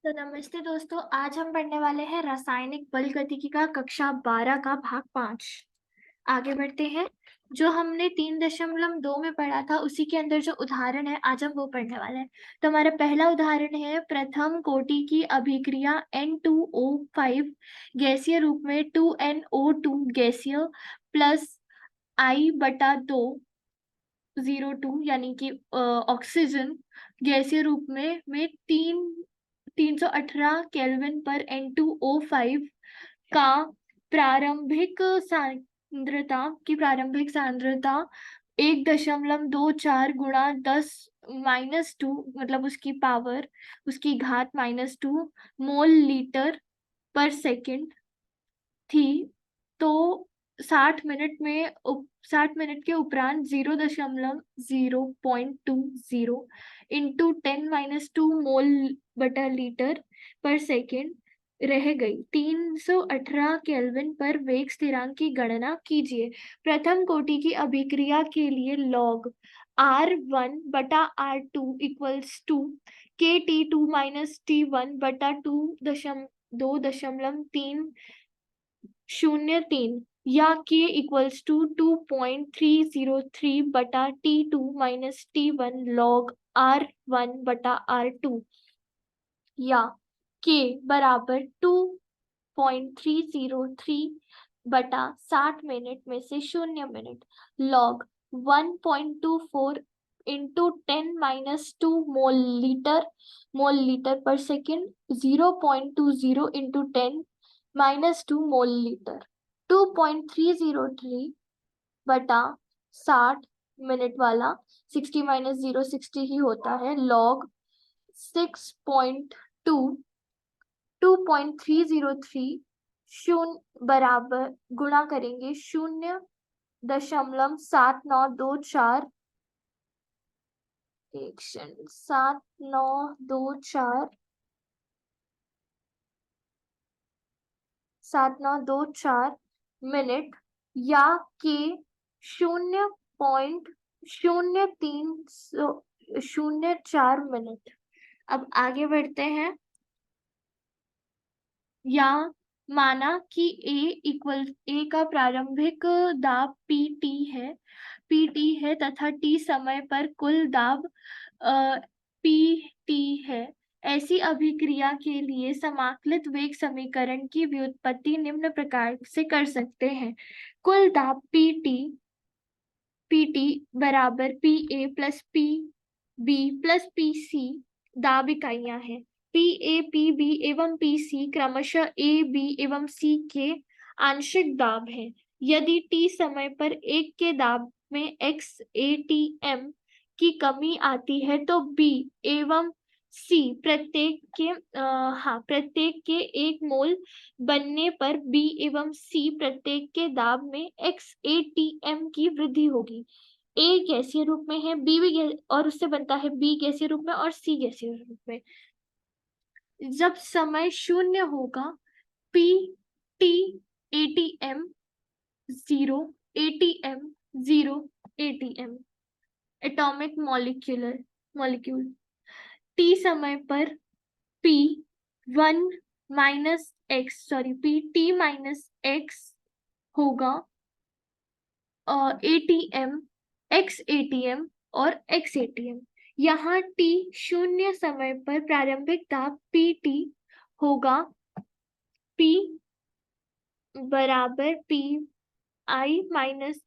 तो नमस्ते दोस्तों, आज हम पढ़ने वाले हैं रासायनिक बल गतिकी का कक्षा 12 का भाग 5। आगे बढ़ते हैं। जो हमने 3.2 में पढ़ा था उसी के अंदर जो उदाहरण है आज हम वो पढ़ने वाले हैं। तो हमारा पहला उदाहरण है प्रथम कोटि की अभिक्रिया N2O5 गैसीय रूप में 2NO2 गैसीय प्लस I/2 यानी कि ऑक्सीजन गैसीय रूप में 318 केल्विन पर N2O5 का प्रारंभिक सांद्रता 1.24 गुणा 10 - 2 मतलब उसकी घात -2 मोल लीटर पर सेकेंड थी। तो 60 मिनट के उपरांत 0.020 इंटू 10 - 2 मोल बटा लीटर पर सेकेंड रह गई। 318 केल्विन पर वेग स्थिरांक की गणना कीजिए। प्रथम कोटि की अभिक्रिया के लिए log R1/R2 equals to KT2 - T1/2.303 या K equals to 2.303/T2 - T1 log R1/R2 या K बराबर 2.303/60 मिनट में से 0 minute log 1.24 into 10 - 2 mole litre पर second 0.20 into 10 - 2 mole litre 2.303/60 minute वाला 60 - 0 60 ही होता है log 2.303 शून्य बराबर गुणा करेंगे 0.7924 7924 मिनट या के 0.0304 मिनट। अब आगे बढ़ते हैं। या माना कि ए का प्रारंभिक दाब PT है तथा T समय पर कुल दाब PT है। ऐसी अभिक्रिया के लिए समाकलित वेग समीकरण की व्युत्पत्ति निम्न प्रकार से कर सकते हैं। कुल दाब PT बराबर PA plus PB plus PC दाब इकाइयां हैं। PA, PB एवं PC क्रमशः A, B एवं C के आंशिक दाब हैं। यदि T समय पर एक के दाब में XATM की कमी आती है तो B एवं C प्रत्येक के 1 मोल बनने पर B एवं C प्रत्येक के दाब में XATM की वृद्धि होगी। A गैसीय रूप में है, B भी और उससे बनता है B गैसीय रूप में और C गैसीय रूप में। जब समय 0 होगा PT ATM 0 ATM 0 ATM atomic molecule T समय पर PT -X होगा ATM XATM और XATM। यहाँ T 0 समय पर प्रारंभिक दाब PT होगा P बराबर PI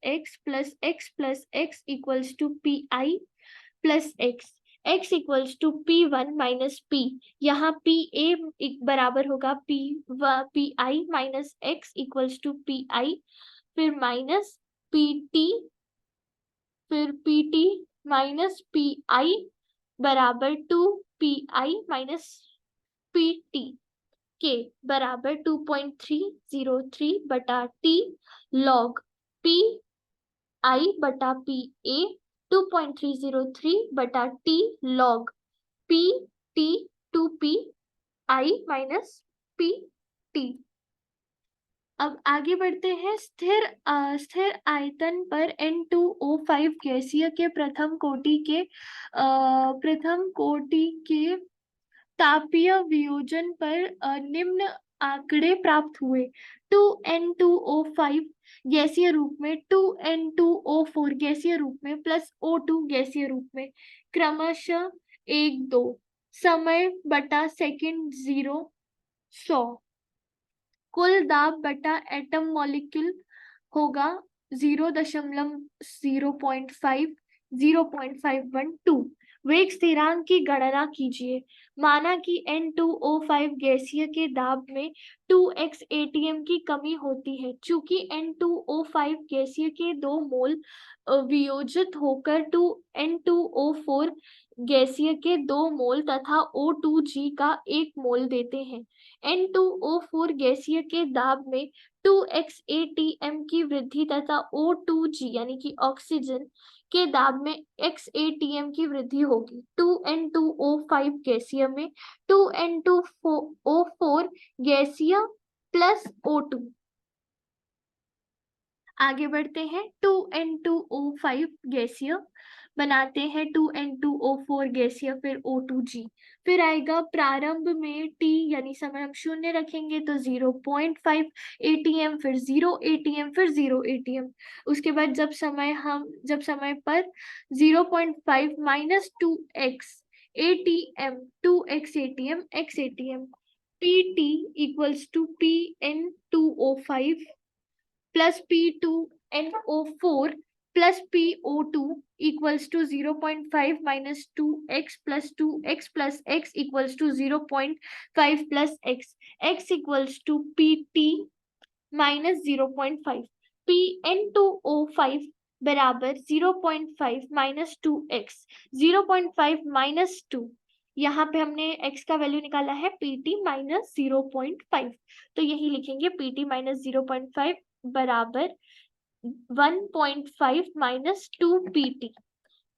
- X plus X equals to PI plus X equals to P1 - P। यहाँ PA बराबर होगा PI - X equals to PI फिर माइनस PT फिर PT माइनस PI बराबर 2PI - PT के बराबर 2.303/T log PI/PA 2.303/T log PT 2PI - PT। अब आगे बढ़ते हैं। स्थिर आयतन पर N2O5 गैसीय के प्रथम कोटि के तापीय वियोजन पर निम्न आंकड़े प्राप्त हुए। 2N2O5 गैसीय रूप में, 2N2O4 गैसीय रूप में प्लस O2 गैसीय रूप में, क्रमशः 1, 2। समय बटा सेकंड 0, 100। कुल दाब बटा एटम मॉलिक्यूल होगा 0.0.5, 0.512। वेग स्थिरांक की गणना कीजिए। माना कि N2O5 गैसीय के दाब में 2x atm की कमी होती है। चूंकि N2O5 गैसीय के 2 मोल वियोजित होकर N2O4 गैसीय के 2 मोल तथा O2G का 1 मोल देते हैं। N2O4 गैसीय के दाब में 2x atm की वृद्धि तथा O2G यानी कि ऑक्सीजन के दाब में x atm की वृद्धि होगी। 2N2O5 गैसीय में 2N2O4 गैसीय प्लस O2। आगे बढ़ते हैं। 2N2O5 गैसीय बनाते हैं 2N2O4 गैसीय, फिर O2G। फिर आएगा प्रारंभ में T यानी समय हम शून्य रखेंगे तो 0.5 atm, फिर 0 atm, फिर 0 atm। उसके बाद जब समय पर 0.5 minus 2x atm, 2x atm, x atm, PT equals to PN2O5 plus P2NO4 plus PO2 equals to 0.5 minus 2x plus 2x plus x equals to 0.5 plus x. X equals to PT minus 0.5. PN2O5 बराबर 0.5 minus 2x, 0.5 minus 2। यहाँ पे हमने x का value निकाला है pt minus 0.5, तो यही लिखेंगे pt minus 0.5 बराबर 1.5 माइनस 2pt।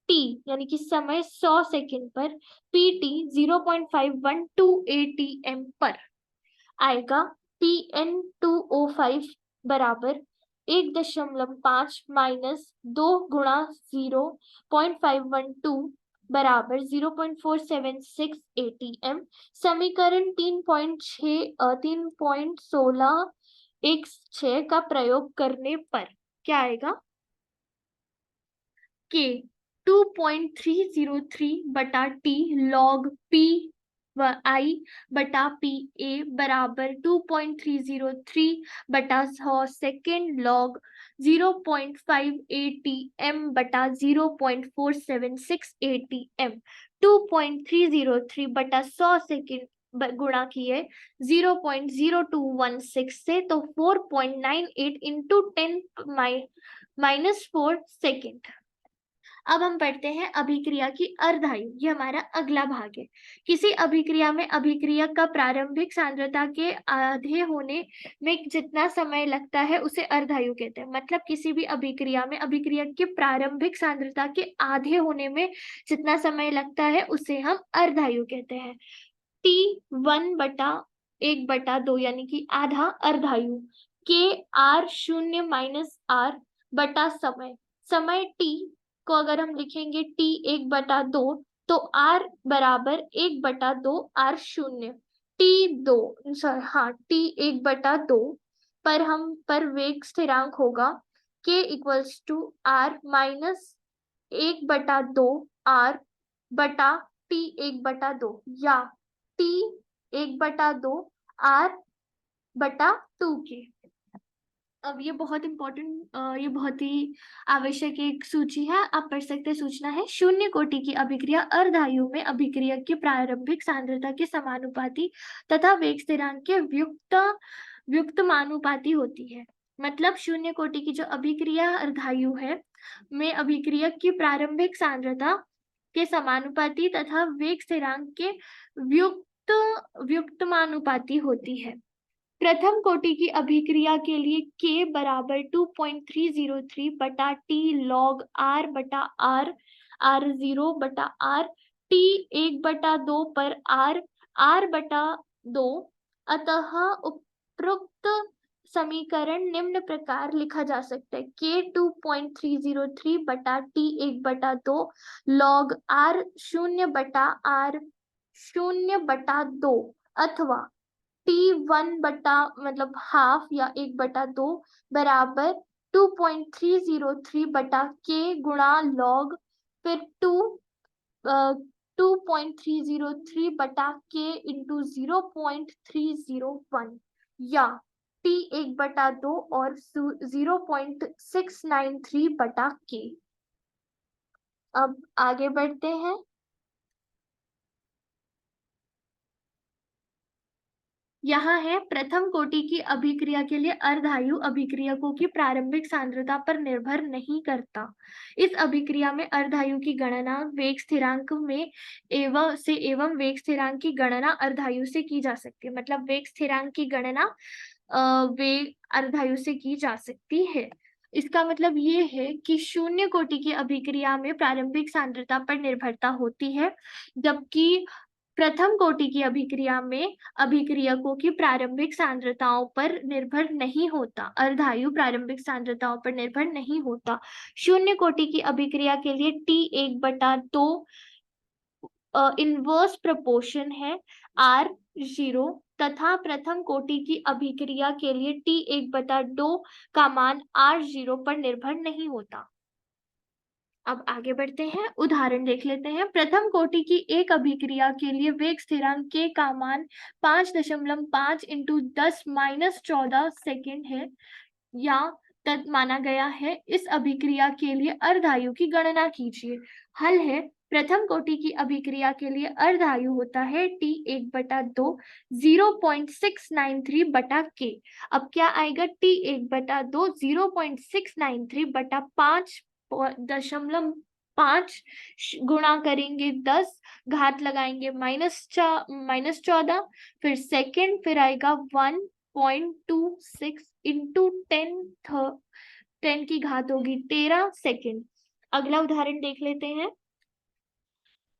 t यानी कि समय 100 सेकेंड पर pt 0.512 atm पर आएगा। PN2O5 बराबर 1.5 माइनस 2 गुणा 0.512 बराबर 0.476 atm। समीकरण 3.16 का प्रयोग करने पर क्या आएगा? के 2.303 बटा टी लॉग पी आई बटा पी ए बराबर 2.303 बटा 100 सेकेंड लॉग 0.5 atm बटा 0.476 atm। 2.303 बटा 100 सेकेंड गुणा किए 0.0216 से, तो 4.98 इंटू 10 माइनस 4 सेकेंड। अब हम पढ़ते हैं अभिक्रिया की अर्धायु। ये हमारा अगला भाग है। किसी अभिक्रिया में अभिक्रिया का प्रारंभिक सांद्रता के आधे होने में जितना समय लगता है उसे अर्धायु कहते हैं। मतलब किसी भी अभिक्रिया में अभिक्रिया के प्रारंभिक सांद्रता के आधे होने में जितना समय लगता है उसे हम अर्धायु कहते हैं। T1/1/2 यानी कि आधा अर्धायु। के R शून्य माइनस R बटा समय T को अगर हम लिखेंगे T 1/2 तो R बराबर 1/2 R शून्य। T 1/2 पर वेग स्थिरांक होगा K equals to R minus 1/2 R बटा T 1/2 या T 1/2 R बटा 2K। अब ये बहुत इंपॉर्टेंट, ये बहुत ही आवश्यक एक सूची है, आप पढ़ सकते हैं। सूचना है शून्य कोटि की अभिक्रिया अर्धायु में अभिक्रिया की प्रारंभिक सांद्रता के समानुपाती तथा वेग स्थिरांक के व्युत्क्रमानुपाती होती है। मतलब शून्य कोटि की जो अभिक्रिया अर्धायु है में अभिक्रिया की प्रारंभिक सांद्रता के समानुपाती तथा वेग स्थिरांक के व्युत्क्रमानुपाती होती है। प्रथम कोटि की अभिक्रिया के लिए K बराबर 2.303 बटा T log R बटा R, R0 बटा R, T 1/2 पर R बटा 2। अतः उपरोक्त समीकरण निम्न प्रकार लिखा जा सकता है। K 2.303 बटा T 1/2 log R शून्य बटा R 0/2 अथवा T1 मतलब हाफ या 1/2 बराबर 2.303/K गुणा log, फिर 2.303/K इंटू 0.301, या T 1/2 और 0.693/K। अब आगे बढ़ते हैं। यहाँ है प्रथम कोटि की अभिक्रिया के लिए अर्धायु अभिक्रियकों की प्रारंभिक सांद्रता पर निर्भर नहीं करता। इस अभिक्रिया में अर्धायु की गणना वेग स्थिरांक में एवं वेग स्थिरांक की गणना अर्धायु से की जा सकती है। मतलब वेग स्थिरांक की गणना वेग अर्धायु से की जा सकती है। इसका मतलब ये है कि शून्य कोटि की अभिक्रिया में प्रारंभिक सांद्रता पर निर्भरता होती है, जबकि प्रथम कोटि की अभिक्रिया में अभिक्रियकों की प्रारंभिक सांद्रताओं पर निर्भर नहीं होता, अर्धायु प्रारंभिक सांद्रताओं पर निर्भर नहीं होता। शून्य कोटि की अभिक्रिया के लिए T 1/2 इनवर्स प्रोपोर्शन है R0, तथा प्रथम कोटि की अभिक्रिया के लिए T 1/2 का मान R0 पर निर्भर नहीं होता। अब आगे बढ़ते हैं, उदाहरण देख लेते हैं। प्रथम कोटि की एक अभिक्रिया के लिए वेग स्थिरांक K का मान 5.5 इंटू 10⁻14 सेकेंड है या तक माना गया है। इस अभिक्रिया के लिए अर्धायु की गणना कीजिए। हल है, प्रथम कोटि की अभिक्रिया के लिए अर्धायु होता है T 1/2 0.693/K। अब क्या आएगा? T 1/2 0.693/5.5 गुणा करेंगे 10, घात लगाएंगे -14, फिर सेकेंड, फिर आएगा 1.26 इंटू 10 की घात होगी 13 सेकेंड। अगला उदाहरण देख लेते हैं।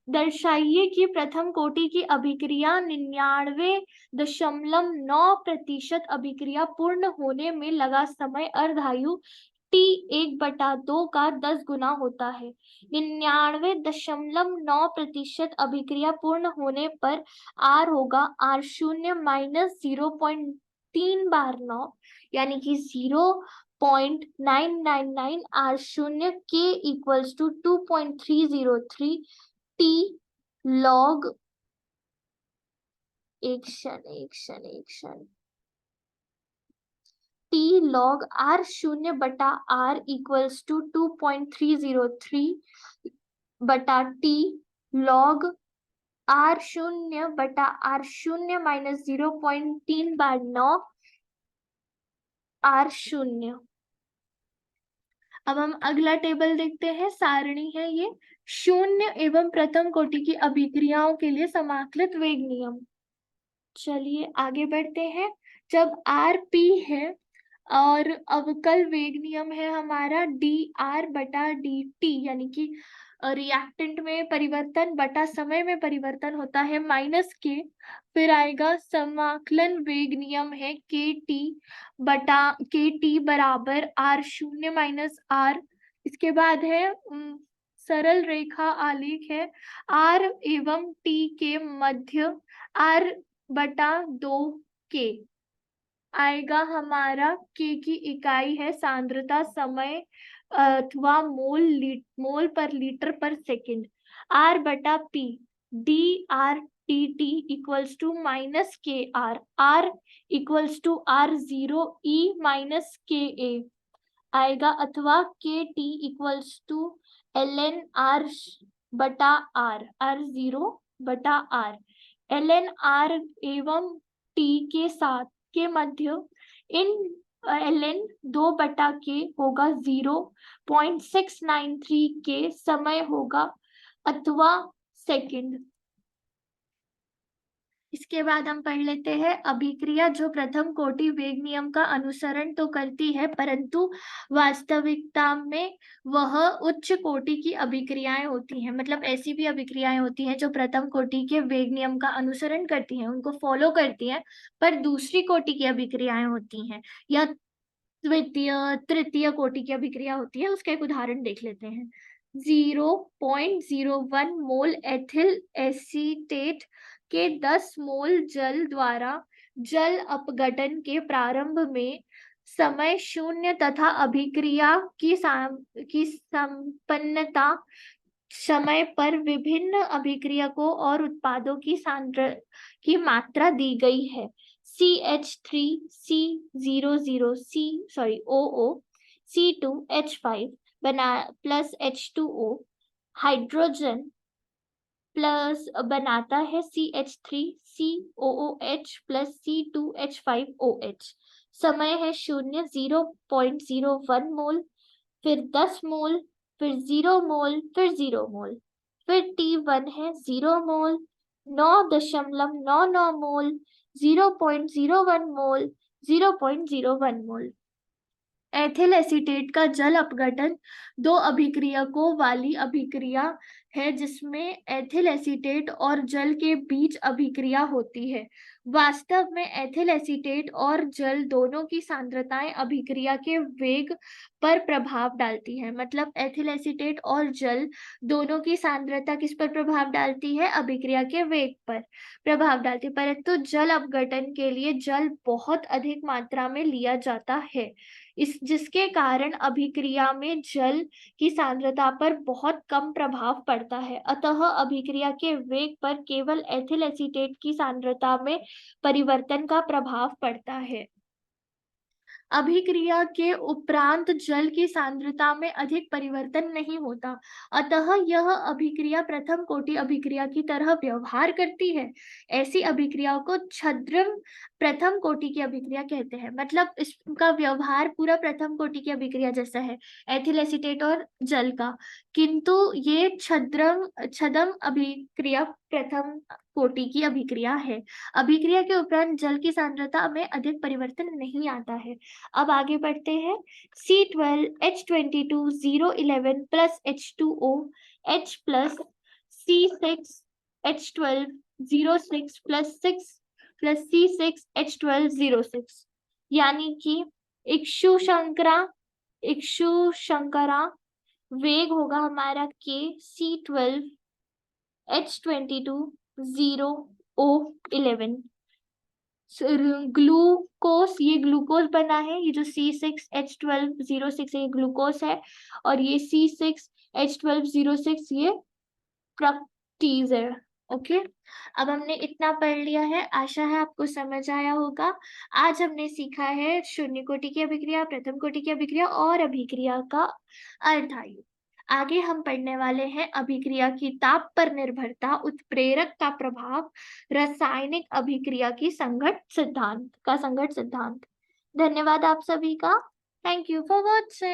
दर्शाइए कि प्रथम कोटि की अभिक्रिया 99.9% अभिक्रिया पूर्ण होने में लगा समय अर्धायु T 1/2 का 10 गुना होता है। 99.9% अभिक्रिया पूर्ण होने पर R होगा R0 माइनस 0.3 बार 9, यानी कि 0.999 R0 K equals to 2.303 T log एक क्षण T log R0/R equals to 2.303/T log R0/R0 minus 0.3 बार 9 R0। अब हम अगला टेबल देखते हैं, सारणी है ये। शून्य एवं प्रथम कोटि की अभिक्रियाओं के लिए समाकलित वेग नियम। चलिए आगे बढ़ते हैं। जब Rp है और अवकल वेग नियम है हमारा dR/dt, यानी कि रिएक्टेंट में परिवर्तन बटा समय में परिवर्तन होता है -K, फिर आएगा समाकलन वेग नियम है KT बराबर R0 माइनस R। इसके बाद है सरल रेखा आलेख है R एवं T के मध्य R/2K आएगा हमारा। K की इकाई है सांद्रता, समय अथवा मोल पर लीटर पर second. R/P dRdt equals to -KR, R equals to R0 E minus KA आएगा, अथवा KT equals to ln R/R, R0/R। ln R एवं T के साथ के मध्य इन ln 2/K होगा 0.693 के समय होगा अथवा सेकेंड। इसके बाद हम पढ़ लेते हैं अभिक्रिया जो प्रथम कोटि वेग नियम का अनुसरण तो करती है, परंतु वास्तविकता में वह उच्च कोटि की अभिक्रियाएं होती हैं। मतलब ऐसी भी अभिक्रियाएं होती हैं जो प्रथम कोटि के वेग नियम का अनुसरण करती हैं, उनको फॉलो करती हैं, पर दूसरी कोटि की अभिक्रियाएं होती हैं या द्वितीय तृतीय कोटि की अभिक्रिया होती है। उसका एक उदाहरण देख लेते हैं। 0.01 मोल एथिल एसीटेट के 10 मोल जल द्वारा जल अपघटन के प्रारंभ में समय शून्य तथा अभिक्रिया की संपन्नता समय पर विभिन्न अभिक्रियकों और उत्पादों की मात्रा दी गई है। CH3C00 C2H5 plus H2O hydrogen plus बनाता है CH3COOH प्लस C2H5OH। समय है शून्य 0.01 मोल, फिर 10 मोल, फिर 0 मोल, फिर 0 मोल, फिर T1 है 0 मोल, 9.99 मोल, 0.01 मोल, 0.01 मोल। एथिल एसीटेट का जल अपघटन दो अभिक्रियकों वाली अभिक्रिया है जिसमें एथिल एसीटेट और जल के बीच अभिक्रिया होती है। वास्तव में एथिल एसीटेट और जल दोनों की सांद्रताएं अभिक्रिया के वेग पर प्रभाव डालती है। मतलब एथिल एसीटेट और जल दोनों की सांद्रता किस पर प्रभाव डालती है? अभिक्रिया के वेग पर प्रभाव डालती है। परंतु जल अपघटन के लिए जल बहुत अधिक मात्रा में लिया जाता है, जिसके कारण अभिक्रिया में जल की सांद्रता पर बहुत कम प्रभाव पड़ता है। अतः अभिक्रिया के वेग पर केवल एथिल एसीटेट की सांद्रता में परिवर्तन का प्रभाव पड़ता है। अभिक्रिया के उपरांत जल की सांद्रता में अधिक परिवर्तन नहीं होता, अतः यह अभिक्रिया प्रथम कोटि अभिक्रिया की तरह व्यवहार करती है। ऐसी अभिक्रियाओं को छद्म प्रथम कोटि की अभिक्रिया कहते हैं। मतलब इसका व्यवहार पूरा प्रथम कोटि की अभिक्रिया जैसा है, एथिल एसीटेट और जल का, किंतु ये छद्म अभिक्रिया प्रथम कोटि की अभिक्रिया है। अभिक्रिया के उपरांत जल की सांद्रता में अधिक परिवर्तन नहीं आता है। अब आगे बढ़ते हैं। C12H22 011 plus H2O H plus C6H12 06 plus 6 plus C6H12 06, यानी कि इक्षुशंकरा वेग होगा हमारा K C12H22 0O11। ग्लूकोस, ये ग्लूकोज बना है, ये जो C6H12 06 है ये ग्लूकोस है, और ये C6H12 06 ये फ्रक्टीज है। ओके, अब हमने इतना पढ़ लिया है, आशा है आपको समझ आया होगा। आज हमने सीखा है शून्य कोटि की अभिक्रिया, प्रथम कोटि की अभिक्रिया और अभिक्रिया का अर्धायु। आगे हम पढ़ने वाले हैं अभिक्रिया की ताप पर निर्भरता, उत्प्रेरक का प्रभाव, रासायनिक अभिक्रिया की संघट्ट सिद्धांत। धन्यवाद आप सभी का। Thank you for watching.